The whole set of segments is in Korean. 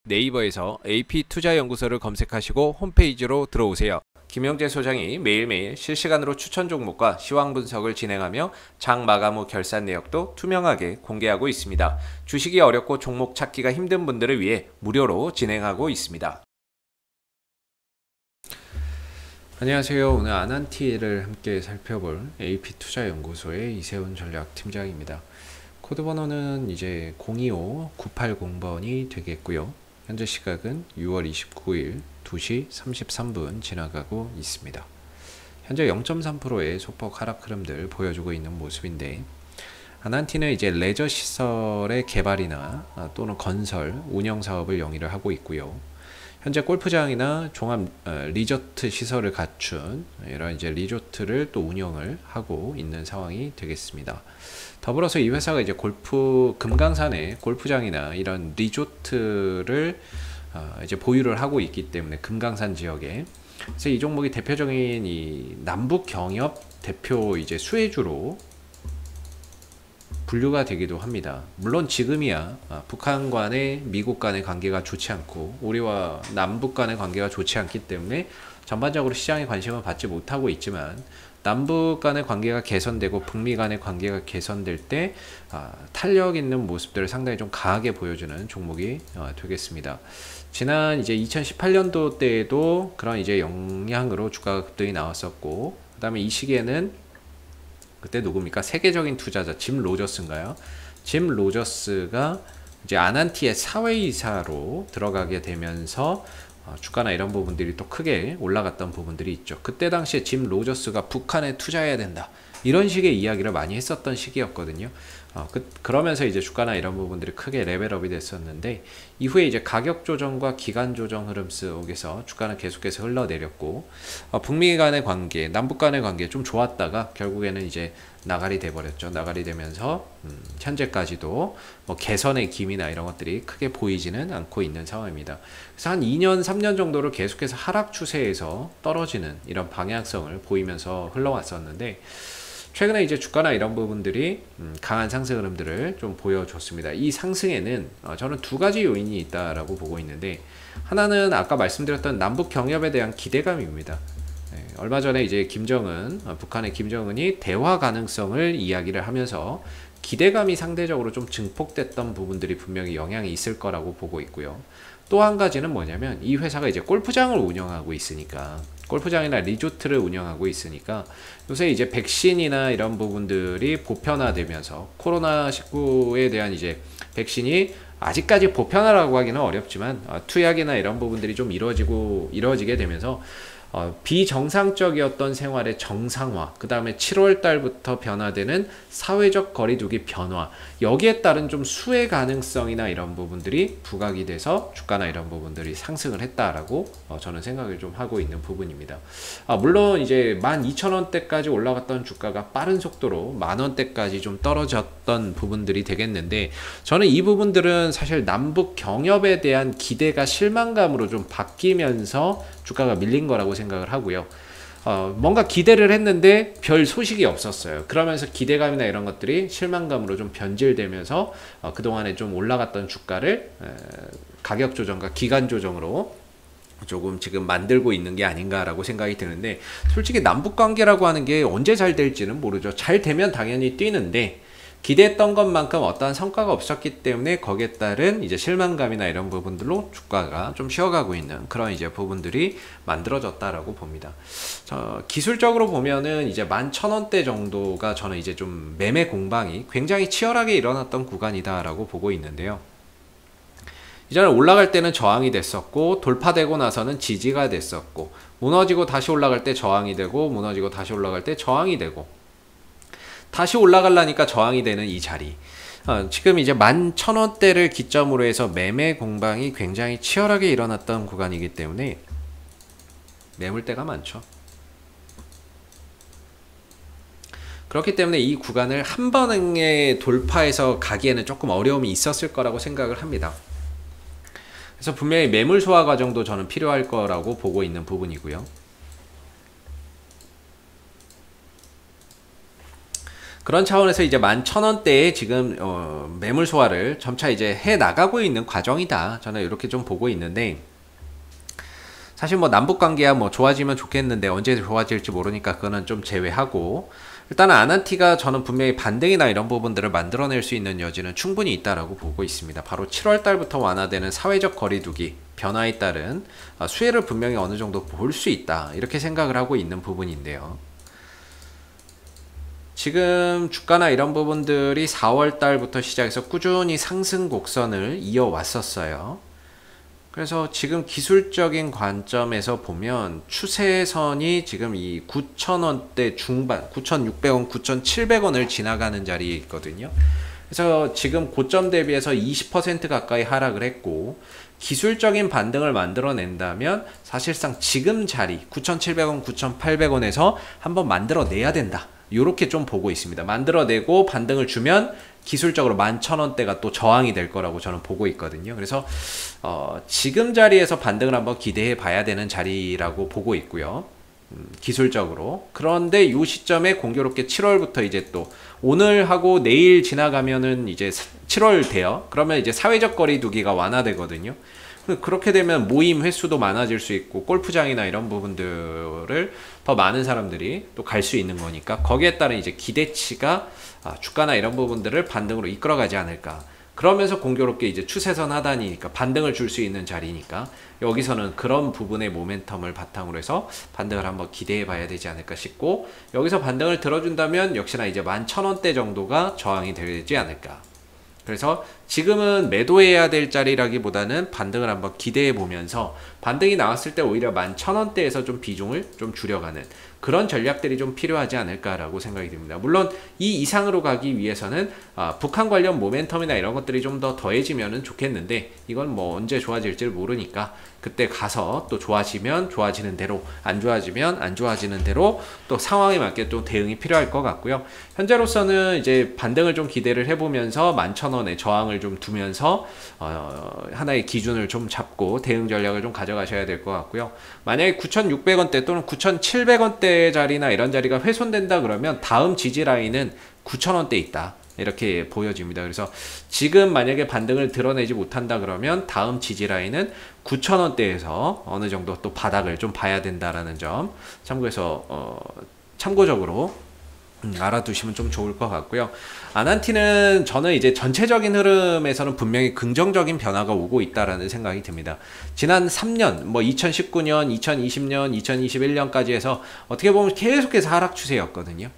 네이버에서 AP투자연구소를 검색하시고 홈페이지로 들어오세요. 김영재 소장이 매일매일 실시간으로 추천 종목과 시황 분석을 진행하며 장 마감 후 결산 내역도 투명하게 공개하고 있습니다. 주식이 어렵고 종목 찾기가 힘든 분들을 위해 무료로 진행하고 있습니다. 안녕하세요. 오늘 아난티를 함께 살펴볼 AP투자연구소의 이세훈 전략팀장입니다. 코드 번호는 이제 025980번이 되겠고요. 현재 시각은 6월 29일 2시 33분 지나가고 있습니다. 현재 0.3%의 소폭 하락 흐름들 보여주고 있는 모습인데, 아난티는 이제 레저 시설의 개발이나 또는 건설, 운영 사업을 영위를 하고 있고요. 현재 골프장이나 종합 리조트 시설을 갖춘 이런 이제 리조트를 또 운영을 하고 있는 상황이 되겠습니다. 더불어서 이 회사가 이제 금강산에 골프장이나 이런 리조트를 이제 보유를 하고 있기 때문에 금강산 지역에, 그래서 이 종목이 대표적인 이 남북 경협 대표 이제 수혜주로 분류가 되기도 합니다. 물론 지금이야 북한 간의 미국 간의 관계가 좋지 않고 우리와 남북 간의 관계가 좋지 않기 때문에 전반적으로 시장의 관심을 받지 못하고 있지만, 남북 간의 관계가 개선되고 북미 간의 관계가 개선될 때 탄력 있는 모습들을 상당히 좀 강하게 보여주는 종목이 되겠습니다. 지난 이제 2018년도 때에도 그런 이제 영향으로 주가가 급등이 나왔었고, 그 다음에 이 시기에는 그때 누굽니까? 세계적인 투자자 짐 로저스인가요? 짐 로저스가 이제 아난티의 사회이사로 들어가게 되면서 주가나 이런 부분들이 또 크게 올라갔던 부분들이 있죠. 그때 당시에 짐 로저스가 북한에 투자해야 된다, 이런 식의 이야기를 많이 했었던 시기였거든요. 그러면서 이제 주가나 이런 부분들이 크게 레벨업이 됐었는데, 이후에 이제 가격 조정과 기간 조정 흐름 속에서 주가는 계속해서 흘러내렸고, 북미 간의 관계, 남북 간의 관계 좀 좋았다가 결국에는 이제 나가리 돼버렸죠. 나가리 되면서 현재까지도 뭐 개선의 기미나 이런 것들이 크게 보이지는 않고 있는 상황입니다. 그래서 한 2년, 3년 정도를 계속해서 하락 추세에서 떨어지는 이런 방향성을 보이면서 흘러왔었는데, 최근에 이제 주가나 이런 부분들이 강한 상승 흐름들을 좀 보여줬습니다. 이 상승에는 저는 두 가지 요인이 있다라고 보고 있는데, 하나는 아까 말씀드렸던 남북 경협에 대한 기대감입니다. 얼마 전에 이제 북한의 김정은이 대화 가능성을 이야기를 하면서 기대감이 상대적으로 좀 증폭됐던 부분들이 분명히 영향이 있을 거라고 보고 있고요. 또 한 가지는 뭐냐면, 이 회사가 이제 골프장을 운영하고 있으니까, 골프장이나 리조트를 운영하고 있으니까 요새 이제 백신이나 이런 부분들이 보편화되면서 코로나19에 대한 이제 백신이 아직까지 보편화라고 하기는 어렵지만 투약이나 이런 부분들이 좀 이루어지게 되면서 비정상적이었던 생활의 정상화, 그 다음에 7월 달부터 변화되는 사회적 거리두기 변화, 여기에 따른 좀 수혜 가능성이나 이런 부분들이 부각이 돼서 주가나 이런 부분들이 상승을 했다라고 저는 생각을 좀 하고 있는 부분입니다. 물론 이제 12,000원대까지 올라갔던 주가가 빠른 속도로 10,000원대까지 좀 떨어졌던 부분들이 되겠는데, 저는 이 부분들은 사실 남북 경협에 대한 기대가 실망감으로 좀 바뀌면서 주가가 밀린 거라고 생각을 하고요. 뭔가 기대를 했는데 별 소식이 없었어요. 그러면서 기대감이나 이런 것들이 실망감으로 좀 변질되면서 그동안에 좀 올라갔던 주가를 가격 조정과 기간 조정으로 조금 지금 만들고 있는 게 아닌가라고 생각이 드는데, 솔직히 남북 관계라고 하는 게 언제 잘 될지는 모르죠. 잘 되면 당연히 뛰는데, 기대했던 것만큼 어떠한 성과가 없었기 때문에 거기에 따른 이제 실망감이나 이런 부분들로 주가가 좀 쉬어가고 있는 그런 이제 부분들이 만들어졌다라고 봅니다. 기술적으로 보면은 이제 11,000원대 정도가 저는 이제 좀 매매 공방이 굉장히 치열하게 일어났던 구간이다라고 보고 있는데요. 이전에 올라갈 때는 저항이 됐었고, 돌파되고 나서는 지지가 됐었고, 무너지고 다시 올라갈 때 저항이 되고, 무너지고 다시 올라갈 때 저항이 되고, 다시 올라가려니까 저항이 되는 이 자리, 지금 이제 11,000원대를 기점으로 해서 매매 공방이 굉장히 치열하게 일어났던 구간이기 때문에 매물대가 많죠. 그렇기 때문에 이 구간을 한 번에 돌파해서 가기에는 조금 어려움이 있었을 거라고 생각을 합니다. 그래서 분명히 매물 소화 과정도 저는 필요할 거라고 보고 있는 부분이고요. 그런 차원에서 이제 11,000원대에 지금 매물 소화를 점차 이제 해 나가고 있는 과정이다. 저는 이렇게 좀 보고 있는데, 사실 뭐 남북 관계야 뭐 좋아지면 좋겠는데 언제 좋아질지 모르니까 그거는 좀 제외하고, 일단은 아난티가 저는 분명히 반등이나 이런 부분들을 만들어낼 수 있는 여지는 충분히 있다라고 보고 있습니다. 바로 7월 달부터 완화되는 사회적 거리두기 변화에 따른 수혜를 분명히 어느 정도 볼 수 있다, 이렇게 생각을 하고 있는 부분인데요. 지금 주가나 이런 부분들이 4월 달부터 시작해서 꾸준히 상승 곡선을 이어왔었어요. 그래서 지금 기술적인 관점에서 보면 추세선이 지금 이 9,000원대 중반, 9,600원, 9,700원을 지나가는 자리에 있거든요. 그래서 지금 고점 대비해서 20% 가까이 하락을 했고, 기술적인 반등을 만들어낸다면 사실상 지금 자리 9,700원, 9,800원에서 한번 만들어내야 된다, 요렇게 좀 보고 있습니다. 만들어내고 반등을 주면 기술적으로 11,000원대가 또 저항이 될 거라고 저는 보고 있거든요. 그래서 지금 자리에서 반등을 한번 기대해 봐야 되는 자리라고 보고 있고요. 기술적으로. 그런데 이 시점에 공교롭게 7월부터 이제 또 오늘 하고 내일 지나가면은 이제 7월 돼요. 그러면 이제 사회적 거리두기가 완화되거든요. 그렇게 되면 모임 횟수도 많아질 수 있고, 골프장이나 이런 부분들을 더 많은 사람들이 또 갈 수 있는 거니까, 거기에 따른 이제 기대치가 주가나 이런 부분들을 반등으로 이끌어가지 않을까. 그러면서 공교롭게 이제 추세선 하단이니까 반등을 줄 수 있는 자리니까, 여기서는 그런 부분의 모멘텀을 바탕으로 해서 반등을 한번 기대해 봐야 되지 않을까 싶고, 여기서 반등을 들어준다면 역시나 이제 11,000원대 정도가 저항이 되지 않을까. 그래서 지금은 매도해야 될 자리라기보다는 반등을 한번 기대해 보면서, 반등이 나왔을 때 오히려 11,000원대에서 좀 비중을 좀 줄여가는 그런 전략들이 좀 필요하지 않을까라고 생각이 듭니다. 물론 이 이상으로 가기 위해서는 북한 관련 모멘텀이나 이런 것들이 좀 더 더해지면 좋겠는데, 이건 뭐 언제 좋아질지 모르니까 그때 가서 또 좋아지면 좋아지는 대로, 안 좋아지면 안 좋아지는 대로 또 상황에 맞게 또 대응이 필요할 것 같고요. 현재로서는 이제 반등을 좀 기대를 해보면서 11,000원에 저항을 좀 두면서 하나의 기준을 좀 잡고 대응 전략을 좀 가져가셔야 될 것 같고요. 만약에 9,600원대 또는 9,700원대 자리나 이런 자리가 훼손된다 그러면 다음 지지 라인은 9,000원대 있다, 이렇게 보여집니다. 그래서 지금 만약에 반등을 드러내지 못한다 그러면 다음 지지 라인은 9,000원대에서 어느 정도 또 바닥을 좀 봐야 된다라는 점 참고해서 참고적으로 알아두시면 좀 좋을 것 같고요. 아난티는 저는 이제 전체적인 흐름에서는 분명히 긍정적인 변화가 오고 있다라는 생각이 듭니다. 지난 3년, 뭐 2019년, 2020년, 2021년까지 해서 어떻게 보면 계속해서 하락 추세였거든요.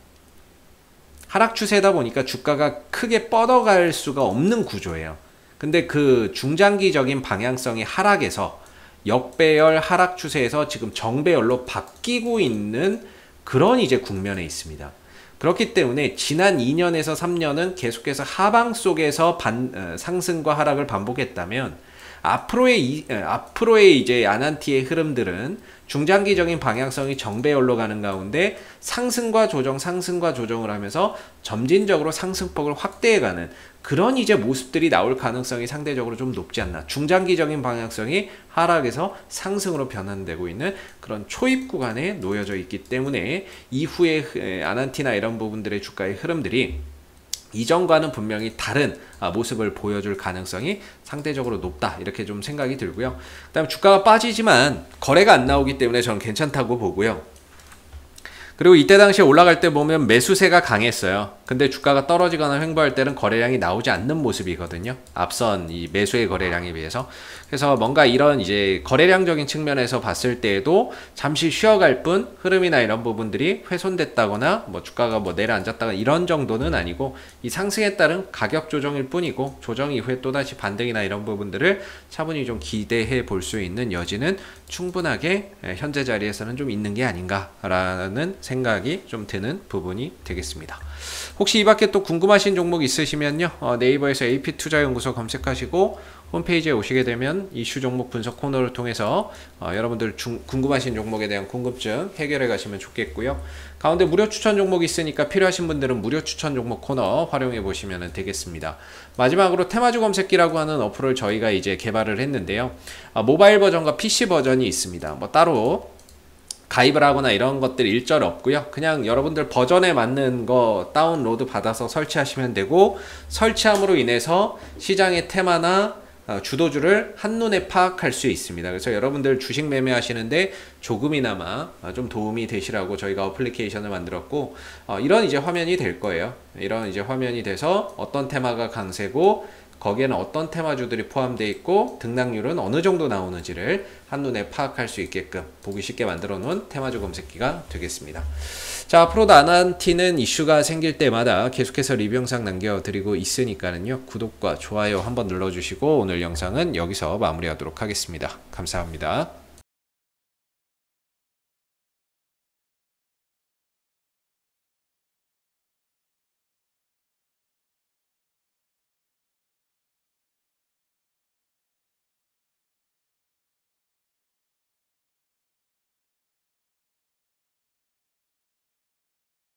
하락 추세다 보니까 주가가 크게 뻗어갈 수가 없는 구조예요. 근데 그 중장기적인 방향성이 하락에서 역배열 하락 추세에서 지금 정배열로 바뀌고 있는 그런 이제 국면에 있습니다. 그렇기 때문에 지난 2년에서 3년은 계속해서 하방 속에서 상승과 하락을 반복했다면, 앞으로의 이제 아난티의 흐름들은 중장기적인 방향성이 정배열로 가는 가운데 상승과 조정을 하면서 점진적으로 상승폭을 확대해가는 그런 이제 모습들이 나올 가능성이 상대적으로 좀 높지 않나. 중장기적인 방향성이 하락에서 상승으로 변환되고 있는 그런 초입 구간에 놓여져 있기 때문에 이후에 아난티나 이런 부분들의 주가의 흐름들이 이전과는 분명히 다른 모습을 보여줄 가능성이 상대적으로 높다, 이렇게 좀 생각이 들고요. 그 다음에 주가가 빠지지만 거래가 안 나오기 때문에 저는 괜찮다고 보고요. 그리고 이때 당시에 올라갈 때 보면 매수세가 강했어요. 근데 주가가 떨어지거나 횡보할 때는 거래량이 나오지 않는 모습이거든요. 앞선 이 매수의 거래량에 비해서. 그래서 뭔가 이런 이제 거래량적인 측면에서 봤을 때에도 잠시 쉬어갈 뿐 흐름이나 이런 부분들이 훼손됐다거나 뭐 주가가 뭐 내려앉았다거나 이런 정도는 아니고, 이 상승에 따른 가격 조정일 뿐이고, 조정 이후에 또다시 반등이나 이런 부분들을 차분히 좀 기대해 볼 수 있는 여지는 충분하게 현재 자리에서는 좀 있는 게 아닌가라는 생각이 좀 드는 부분이 되겠습니다. 혹시 이 밖에 또 궁금하신 종목 있으시면요, 네이버에서 AP투자연구소 검색하시고 홈페이지에 오시게 되면 이슈 종목 분석 코너를 통해서 여러분들 궁금하신 종목에 대한 궁금증 해결해 가시면 좋겠고요. 가운데 무료 추천 종목이 있으니까 필요하신 분들은 무료 추천 종목 코너 활용해 보시면 되겠습니다. 마지막으로 테마주 검색기라고 하는 어플을 저희가 이제 개발을 했는데요. 모바일 버전과 PC 버전이 있습니다. 뭐 따로 가입을 하거나 이런 것들 일절 없고요. 그냥 여러분들 버전에 맞는 거 다운로드 받아서 설치하시면 되고, 설치함으로 인해서 시장의 테마나 주도주를 한눈에 파악할 수 있습니다. 그래서 여러분들 주식 매매하시는데 조금이나마 좀 도움이 되시라고 저희가 어플리케이션을 만들었고, 이런 이제 화면이 될 거예요. 이런 이제 화면이 돼서 어떤 테마가 강세고 거기에는 어떤 테마주들이 포함되어 있고 등락률은 어느 정도 나오는지를 한눈에 파악할 수 있게끔 보기 쉽게 만들어 놓은 테마주 검색기가 되겠습니다. 자, 앞으로도 아난티는 이슈가 생길 때마다 계속해서 리뷰 영상 남겨드리고 있으니까는요, 구독과 좋아요 한번 눌러주시고 오늘 영상은 여기서 마무리하도록 하겠습니다. 감사합니다.